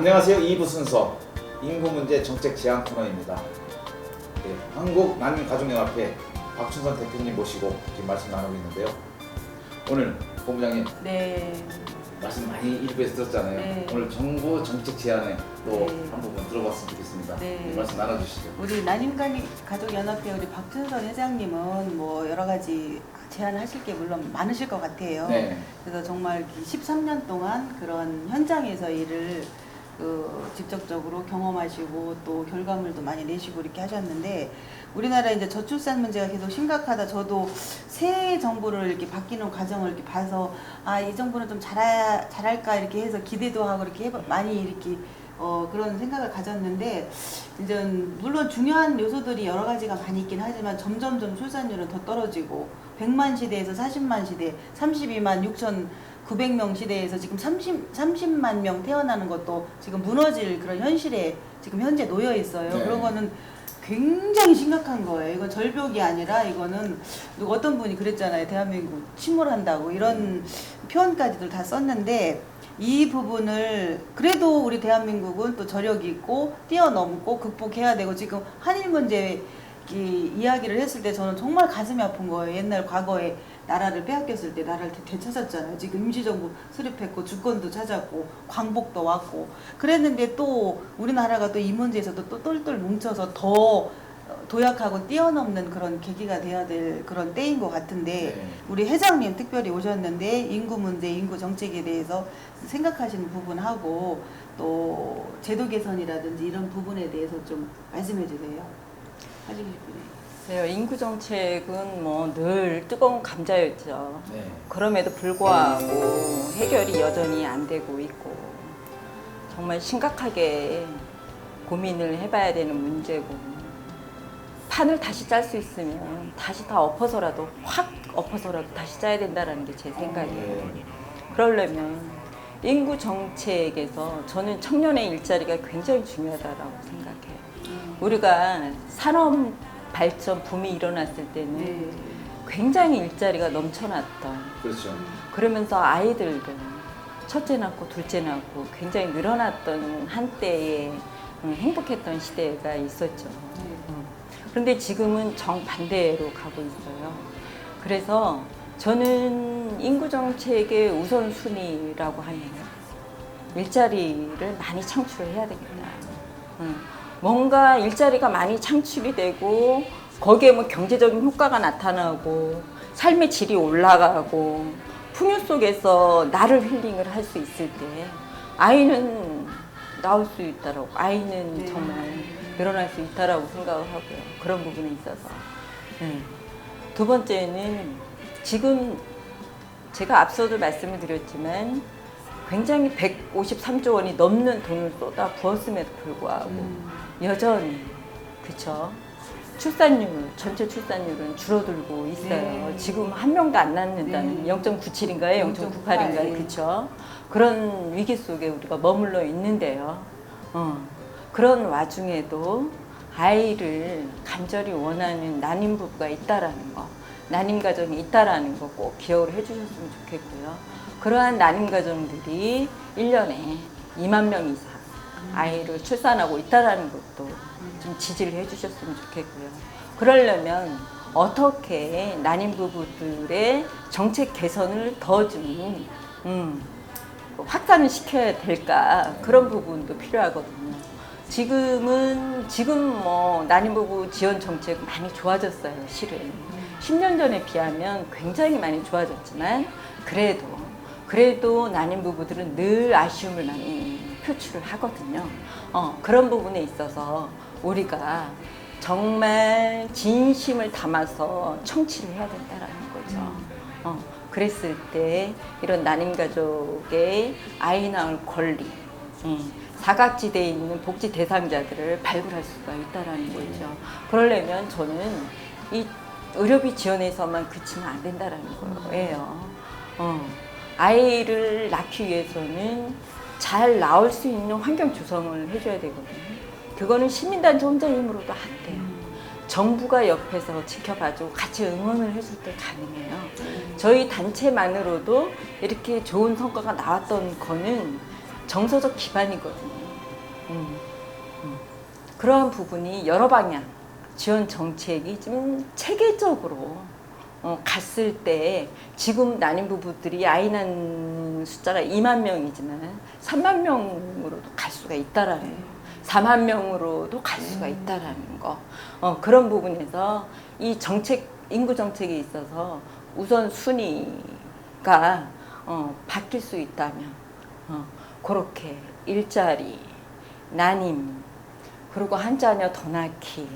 안녕하세요. 2부 순서 인구문제 정책 제안 코너입니다. 네, 한국난민가족연합회 박춘선 대표님 모시고 지금 말씀 나누고 있는데요. 오늘 본부장님 네. 말씀 많이 1부에서 들었잖아요. 네. 오늘 정부 정책 제안에 또 네. 한 부분 들어봤으면 좋겠습니다. 네. 말씀 나눠주시죠. 우리 난임가족연합회 우리 박춘선 회장님은 뭐 여러 가지 제안하실 게 물론 많으실 것 같아요. 네. 그래서 정말 13년 동안 그런 현장에서 일을 직접적으로 경험하시고 또 결과물도 많이 내시고 이렇게 하셨는데, 우리나라 이제 저출산 문제가 계속 심각하다. 저도 새 정부를 이렇게 바뀌는 과정을 이렇게 봐서 이 정부는 좀 잘할까 이렇게 해서 기대도 하고 이렇게 많이 이렇게 그런 생각을 가졌는데, 이제 물론 중요한 요소들이 여러 가지가 많이 있긴 하지만 점점점 출산율은 더 떨어지고 100만 시대에서 40만 시대, 32만 6,900명 시대에서 지금 30만 명 태어나는 것도 지금 무너질 그런 현실에 지금 현재 놓여 있어요. 네. 그런 거는 굉장히 심각한 거예요. 이건 절벽이 아니라 이거는 어떤 분이 그랬잖아요. 대한민국 침몰한다고 이런 표현까지도 다 썼는데, 이 부분을 그래도 우리 대한민국은 또 저력이 있고 뛰어넘고 극복해야 되고, 지금 한일 문제 이야기를 했을 때 저는 정말 가슴이 아픈 거예요. 옛날 과거에 나라를 빼앗겼을 때 나라를 되찾았잖아요. 지금 임시정부 수립했고 주권도 찾았고 광복도 왔고 그랬는데, 또 우리나라가 또 이 문제에서도 또 똘똘 뭉쳐서 더 도약하고 뛰어넘는 그런 계기가 돼야 될 그런 때인 것 같은데, 네. 우리 회장님 특별히 오셨는데 인구 문제, 인구 정책에 대해서 생각하시는 부분하고 또 제도 개선이라든지 이런 부분에 대해서 좀 말씀해 주세요. 하시고 싶으네요. 인구 정책은 뭐 늘 뜨거운 감자였죠. 네. 그럼에도 불구하고 해결이 여전히 안 되고 있고, 정말 심각하게 고민을 해봐야 되는 문제고, 판을 다시 짤 수 있으면 다시 다 엎어서라도 확 엎어서라도 다시 짜야 된다는 게 제 생각이에요. 그러려면 인구 정책에서 저는 청년의 일자리가 굉장히 중요하다고 생각해요. 우리가 산업 발전 붐이 일어났을 때는 네. 굉장히 일자리가 넘쳐났던, 그렇죠. 그러면서 아이들도 첫째 낳고 둘째 낳고 굉장히 늘어났던 한때에 행복했던 시대가 있었죠. 그런데 지금은 정반대로 가고 있어요. 그래서 저는 인구 정책의 우선순위라고 하면 일자리를 많이 창출해야 되겠다. 뭔가 일자리가 많이 창출이 되고 거기에 뭐 경제적인 효과가 나타나고 삶의 질이 올라가고 풍요 속에서 나를 힐링을 할 수 있을 때 아이는 나올 수 있다라고, 아이는 네. 정말 늘어날 수 있다라고 생각을 하고요. 그런 부분에 있어서. 두 번째는 지금 제가 앞서도 말씀을 드렸지만 굉장히 153조 원이 넘는 돈을 쏟아 부었음에도 불구하고 여전히, 그쵸? 출산율, 전체 출산율은 줄어들고 있어요. 네. 지금 한 명도 안 낳는다는, 네. 0.97인가요? 0.98인가요? 네. 그쵸? 그런 위기 속에 우리가 머물러 있는데요. 그런 와중에도 아이를 간절히 원하는 난임 부부가 있다라는 거, 난임 가정이 있다라는 거 꼭 기억을 해주셨으면 좋겠고요. 그러한 난임 가정들이 1년에 2만 명 이상 아이를 출산하고 있다라는 것도 좀 지지를 해주셨으면 좋겠고요. 그러려면 어떻게 난임 부부들의 정책 개선을 더 좀 확산을 시켜야 될까, 그런 부분도 필요하거든요. 지금 뭐 난임 부부 지원 정책 많이 좋아졌어요. 실은 10년 전에 비하면 굉장히 많이 좋아졌지만, 그래도 난임 부부들은 늘 아쉬움을 많이 표출을 하거든요. 그런 부분에 있어서 우리가 정말 진심을 담아서 청취를 해야 된다라는 거죠. 그랬을 때 이런 난임 가족의 아이 낳을 권리, 사각지대에 있는 복지 대상자들을 발굴할 수가 있다라는 거죠. 그러려면 저는 이 의료비 지원에서만 그치면 안 된다라는 거예요. 아이를 낳기 위해서는 잘 나올 수 있는 환경 조성을 해줘야 되거든요. 그거는 시민단체 혼자의 힘으로도 안 돼요. 정부가 옆에서 지켜봐주고 같이 응원을 해줄 때 가능해요. 저희 단체만으로도 이렇게 좋은 성과가 나왔던 거는 정서적 기반이거든요. 그러한 부분이 여러 방향 지원 정책이 좀 체계적으로 갔을 때 지금 난임 부부들이 아이 낳는 숫자가 2만 명이지만 3만 명으로도 갈 수가 있다라는 거, 4만 명으로도 갈 수가 있다라는 거. 그런 부분에서 이 정책 인구 정책에 있어서 우선 순위가 바뀔 수 있다면 그렇게 일자리, 난임, 그리고 한 자녀 더 낳기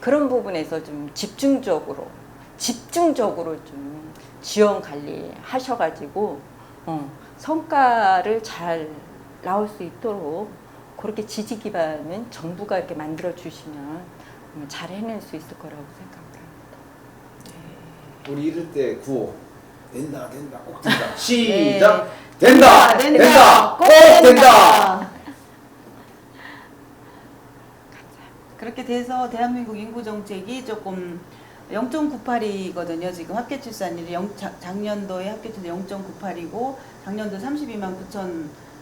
그런 부분에서 좀 집중적으로 좀 지원 관리 하셔가지고 성과를 잘 나올 수 있도록 그렇게 지지 기반은 정부가 이렇게 만들어 주시면 잘 해낼 수 있을 거라고 생각합니다. 우리 이럴 때 구호 된다 꼭 된다 시작 된다 꼭 된다. 그렇게 돼서 대한민국 인구 정책이 조금 0.98이거든요. 지금 합계 출산율이 작년도에 합계 출산 0.98이고 작년도 32만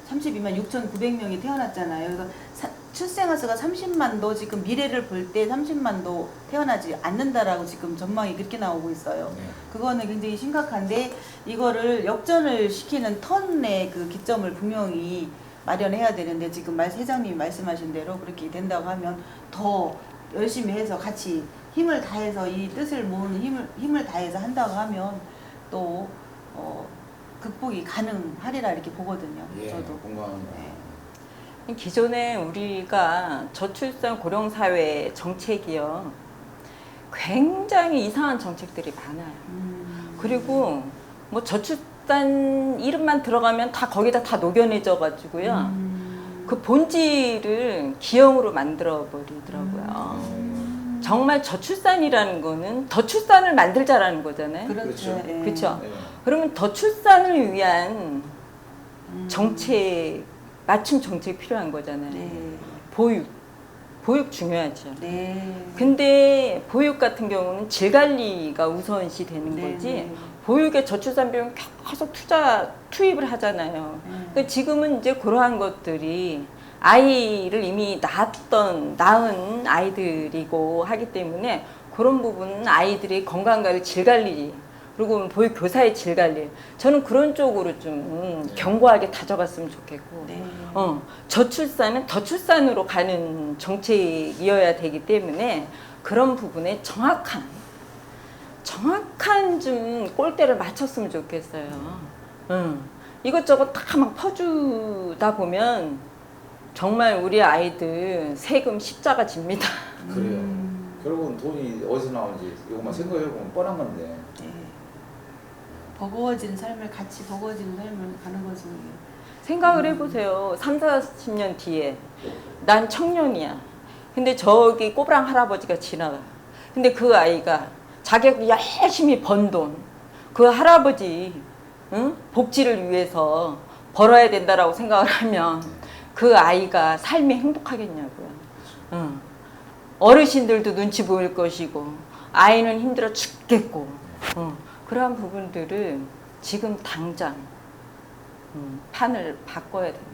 6,900명이 태어났잖아요. 그래서 출생아 수가 30만도 지금 미래를 볼 때 30만도 태어나지 않는다라고 지금 전망이 그렇게 나오고 있어요. 그거는 굉장히 심각한데 이거를 역전을 시키는 턴의 그 기점을 분명히 마련해야 되는데 지금 회장님이 말씀하신 대로 그렇게 된다고 하면 더 열심히 해서 같이 힘을 다해서 이 뜻을 모으는 힘을 다해서 한다고 하면 또 극복이 가능하리라 이렇게 보거든요. 저도 공감합니다. 기존에 우리가 저출산 고령사회 정책이요 굉장히 이상한 정책들이 많아요. 그리고 뭐 저출산 이름만 들어가면 다 거기다 다 녹여내져 가지고요 그 본질을 기형으로 만들어 버리더라고요. 정말 저출산이라는 거는 더 출산을 만들자라는 거잖아요. 그렇죠. 예. 그렇죠. 그러면 더 출산을 위한 정책, 맞춤 정책 필요한 거잖아요. 네. 보육 중요하죠. 네. 근데 보육 같은 경우는 질 관리가 우선시 되는 네, 거지. 네. 보육에 저출산 비용 계속 투입을 하잖아요. 그러니까 지금은 이제 그러한 것들이 아이를 이미 낳은 아이들이고 하기 때문에 그런 부분은 아이들이 건강관리, 질관리 그리고 보육 교사의 질관리 저는 그런 쪽으로 좀 견고하게 다져갔으면 좋겠고 네. 저출산은 더 출산으로 가는 정책이어야 되기 때문에 그런 부분에 정확한 좀 꼴대를 맞췄으면 좋겠어요. 이것저것 다 막 퍼주다 보면 정말 우리 아이들 세금 십자가 집니다. 그래요. 결국은 돈이 어디서 나오는지 이것만 생각해보면 뻔한 건데. 네. 버거워지는 삶을 가는 거죠. 생각을 해보세요. 3, 40년 뒤에 난 청년이야. 근데 저기 꼬부랑 할아버지가 지나가. 근데 그 아이가 자기가 열심히 번 돈, 그 할아버지 복지를 위해서 벌어야 된다라고 생각을 하면 그 아이가 삶이 행복하겠냐고요. 어르신들도 눈치 보일 것이고 아이는 힘들어 죽겠고 그러한 부분들을 지금 당장 판을 바꿔야 됩니다.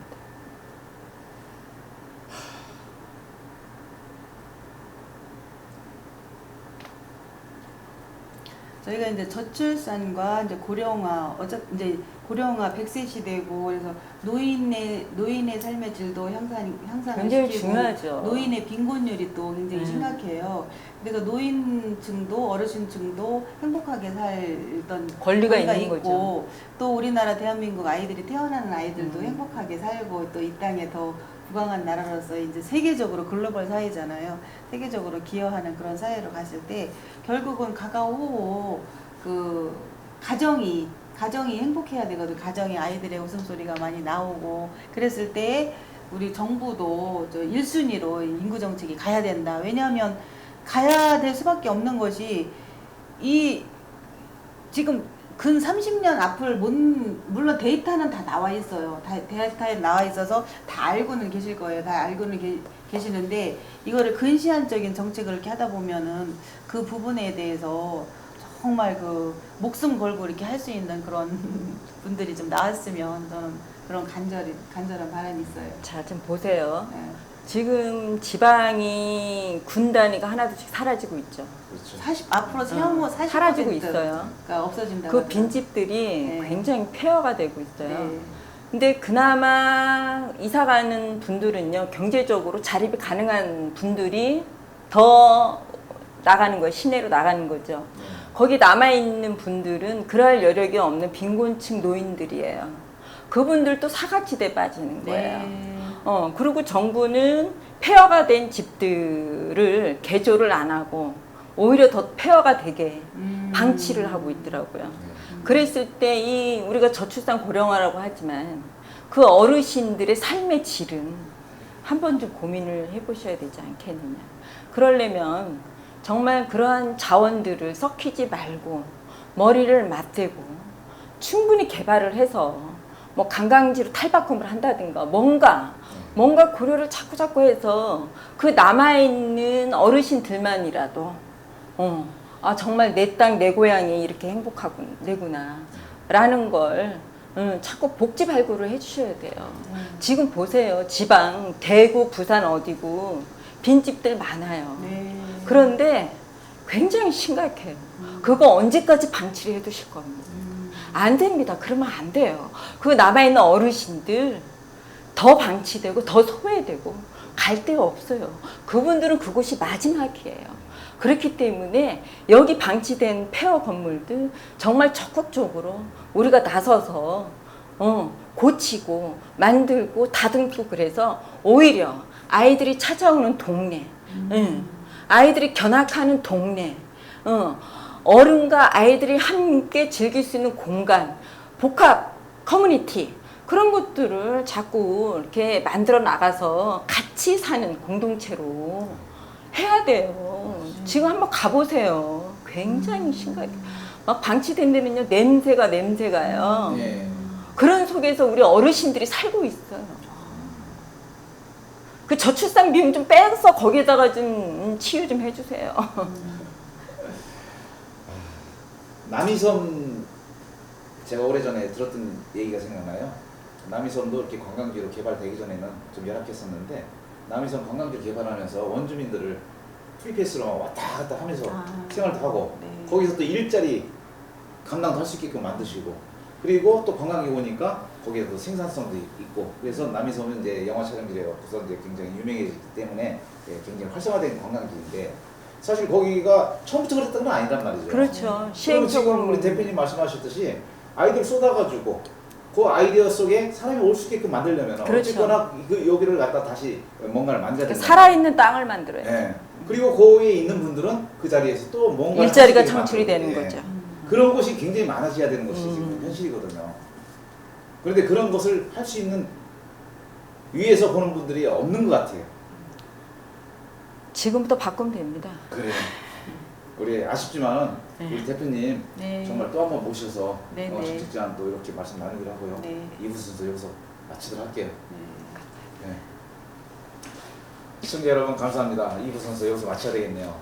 저희가 이제 저출산과 이제 고령화, 이제 고령화 100세 시대고 그래서 노인의 삶의 질도 향상을 굉장히 시키고 중요하죠. 노인의 빈곤율이 또 굉장히 심각해요. 그래서 노인층도 어르신층도 행복하게 살던 권리가 있는 있고 거죠. 또 우리나라 대한민국 아이들이 태어나는 아이들도 행복하게 살고 또 이 땅에 더 부강한 나라로서 이제 세계적으로 글로벌 사회잖아요. 세계적으로 기여하는 그런 사회로 갔을 때 결국은 가가오호 그 가정이 행복해야 되거든. 가정에 아이들의 웃음소리가 많이 나오고 그랬을 때 우리 정부도 1순위로 인구 정책이 가야 된다. 왜냐하면 가야 될 수밖에 없는 것이 이 지금 근 30년 앞을 물론 데이터는 다 나와 있어요. 데이터에 나와 있어서 다 알고는 계실 거예요. 다 알고는 계시는데 이거를 근시안적인 정책을 이렇게 하다 보면은 그 부분에 대해서 정말 그 목숨 걸고 이렇게 할 수 있는 그런 분들이 좀 나왔으면 저는 그런 간절한 바람이 있어요. 자, 좀 보세요. 네. 지금 지방이 군 단위가 하나둘씩 사라지고 있죠. 그렇죠. 앞으로 세무 40% 사라지고 있어요. 가 없어진다고. 그 하더라고요. 빈집들이 네. 굉장히 폐허가 되고 있어요. 네. 근데 그나마 이사 가는 분들은요, 경제적으로 자립이 가능한 분들이 더 나가는 거예요. 시내로 나가는 거죠. 거기 남아있는 분들은 그럴 여력이 없는 빈곤층 노인들이에요. 그분들도 사각지대에 빠지는 거예요. 네. 그리고 정부는 폐허가 된 집들을 개조를 안 하고 오히려 더 폐허가 되게 방치를 하고 있더라고요. 그랬을 때 이 우리가 저출산 고령화라고 하지만 그 어르신들의 삶의 질은 한 번 좀 고민을 해보셔야 되지 않겠느냐. 그러려면 정말 그러한 자원들을 썩히지 말고 머리를 맞대고 충분히 개발을 해서 뭐 관광지로 탈바꿈을 한다든가 뭔가 고려를 자꾸 해서 그 남아있는 어르신들만이라도 아 정말 내 땅 내 고향이 이렇게 행복하구나 라는 걸 자꾸 복지 발굴을 해주셔야 돼요. 지금 보세요. 지방 대구 부산 어디고 빈집들 많아요. 네. 그런데 굉장히 심각해요. 그거 언제까지 방치를 해두실 겁니다. 안 됩니다. 그러면 안 돼요. 그 남아있는 어르신들 더 방치되고 더 소외되고 갈 데가 없어요. 그분들은 그곳이 마지막이에요. 그렇기 때문에 여기 방치된 폐허 건물들 정말 적극적으로 우리가 나서서 고치고 만들고 다듬고 그래서 오히려 아이들이 찾아오는 동네, 아이들이 견학하는 동네, 어른과 아이들이 함께 즐길 수 있는 공간, 복합 커뮤니티 그런 것들을 자꾸 이렇게 만들어 나가서 같이 사는 공동체로 해야 돼요. 지금 한번 가보세요. 굉장히 심각해. 막 방치된 데는요 냄새가요. 네. 그런 속에서 우리 어르신들이 살고 있어요. 그 저출산 비용 좀 빼서 거기에다가 좀 치유 좀 해주세요. 남이섬 제가 오래전에 들었던 얘기가 생각나요. 남이섬도 이렇게 관광지로 개발되기 전에는 좀 열악했었는데 남이섬 관광지 개발하면서 원주민들을 프리패스로 왔다 갔다 하면서 생활도 하고 네. 거기서 또 일자리 감당도 할 수 있게끔 만드시고 그리고 또 관광객 오니까 거기에 또 생산성도 있고 그래서 남이섬은 이제 영화 촬영지에 부산 이제 굉장히 유명해지기 때문에 굉장히 활성화된 관광지인데 사실 거기가 처음부터 그랬던 건 아니란 말이죠. 그렇죠. 그럼 시행착오로. 지금 우리 대표님 말씀하셨듯이 아이들 쏟아가지고 그 아이디어 속에 사람이 올 수 있게끔 만들려면 그렇죠. 어쨌거나 그 여기를 갖다 다시 뭔가를 만들어야 된다. 살아있는 땅을 만들어요. 예. 그리고 거기에 있는 분들은 그 자리에서 또 뭔가 일자리가 창출이 되는 거죠. 그런 곳이 굉장히 많아져야 되는 것이 지금 현실이거든요. 그런데 그런 것을 할 수 있는 위에서 보는 분들이 없는 것 같아요. 지금부터 바꾸면 됩니다. 그래요. 우리 아쉽지만 네. 우리 대표님 네. 정말 또 한 번 모셔서 네, 네. 정책제안 또 이렇게 말씀 나누기로 하고요. 네. 2부 순서 여기서 마치도록 할게요. 네. 네. 시청자 여러분 감사합니다. 2부 순서 여기서 마쳐야 되겠네요.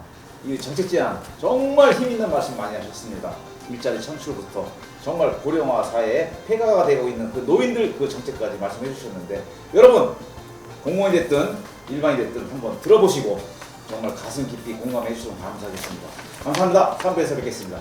이 정책제안 정말 힘있는 말씀 많이 하셨습니다. 일자리 창출부터 정말 고령화 사회에 폐가가 되고 있는 그 노인들 그 정책까지 말씀해 주셨는데 여러분 공무원이 됐든 일반이 됐든 한번 들어보시고 정말 가슴 깊이 공감해 주시면 감사하겠습니다. 감사합니다. 3부에서 뵙겠습니다.